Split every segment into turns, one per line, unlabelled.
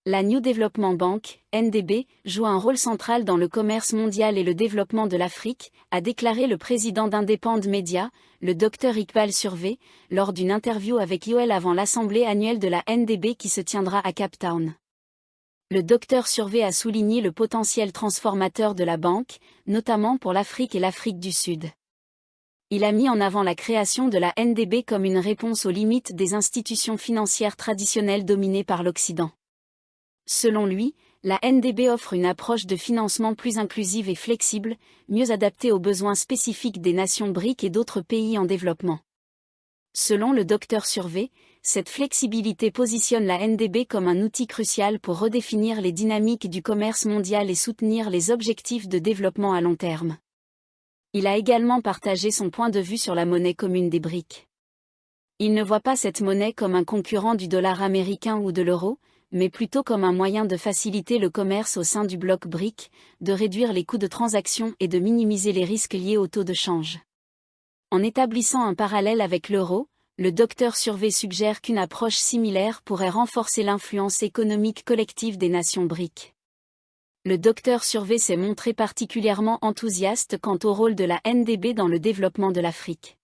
La New Development Bank, NDB, joue un rôle central dans le commerce mondial et le développement de l'Afrique, a déclaré le président d'Independent Media, le Dr Iqbal Survé, lors d'une interview avec Yoel avant l'assemblée annuelle de la NDB qui se tiendra à Cape Town. Le Dr Survé a souligné le potentiel transformateur de la banque, notamment pour l'Afrique et l'Afrique du Sud. Il a mis en avant la création de la NDB comme une réponse aux limites des institutions financières traditionnelles dominées par l'Occident. Selon lui, la NDB offre une approche de financement plus inclusive et flexible, mieux adaptée aux besoins spécifiques des nations BRIC et d'autres pays en développement. Selon le Dr Survé, cette flexibilité positionne la NDB comme un outil crucial pour redéfinir les dynamiques du commerce mondial et soutenir les objectifs de développement à long terme. Il a également partagé son point de vue sur la monnaie commune des BRIC. Il ne voit pas cette monnaie comme un concurrent du dollar américain ou de l'euro, mais plutôt comme un moyen de faciliter le commerce au sein du bloc BRIC, de réduire les coûts de transaction et de minimiser les risques liés au taux de change. En établissant un parallèle avec l'euro, le Dr Survé suggère qu'une approche similaire pourrait renforcer l'influence économique collective des nations BRIC. Le Dr Survé s'est montré particulièrement enthousiaste quant au rôle de la NDB dans le développement de l'Afrique.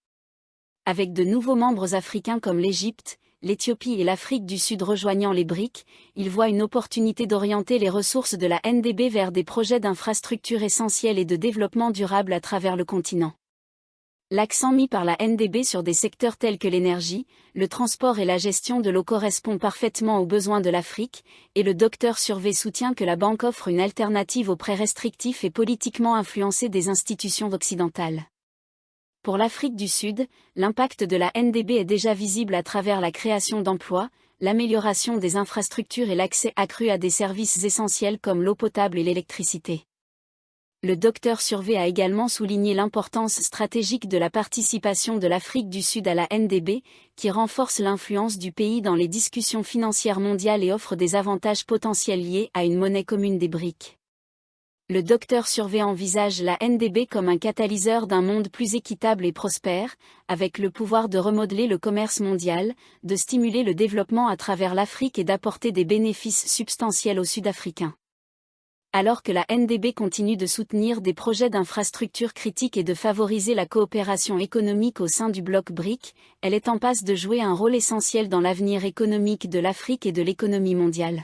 Avec de nouveaux membres africains comme l'Égypte, l'Éthiopie et l'Afrique du Sud rejoignant les BRIC, il voit une opportunité d'orienter les ressources de la NDB vers des projets d'infrastructures essentiels et de développement durable à travers le continent. L'accent mis par la NDB sur des secteurs tels que l'énergie, le transport et la gestion de l'eau correspond parfaitement aux besoins de l'Afrique, et le Dr Survé soutient que la banque offre une alternative aux prêts restrictifs et politiquement influencés des institutions occidentales. Pour l'Afrique du Sud, l'impact de la NDB est déjà visible à travers la création d'emplois, l'amélioration des infrastructures et l'accès accru à des services essentiels comme l'eau potable et l'électricité. Le Dr Survé a également souligné l'importance stratégique de la participation de l'Afrique du Sud à la NDB, qui renforce l'influence du pays dans les discussions financières mondiales et offre des avantages potentiels liés à une monnaie commune des BRIC. Le Dr Survé envisage la NDB comme un catalyseur d'un monde plus équitable et prospère, avec le pouvoir de remodeler le commerce mondial, de stimuler le développement à travers l'Afrique et d'apporter des bénéfices substantiels aux Sud-Africains. Alors que la NDB continue de soutenir des projets d'infrastructures critiques et de favoriser la coopération économique au sein du bloc BRIC, elle est en passe de jouer un rôle essentiel dans l'avenir économique de l'Afrique et de l'économie mondiale.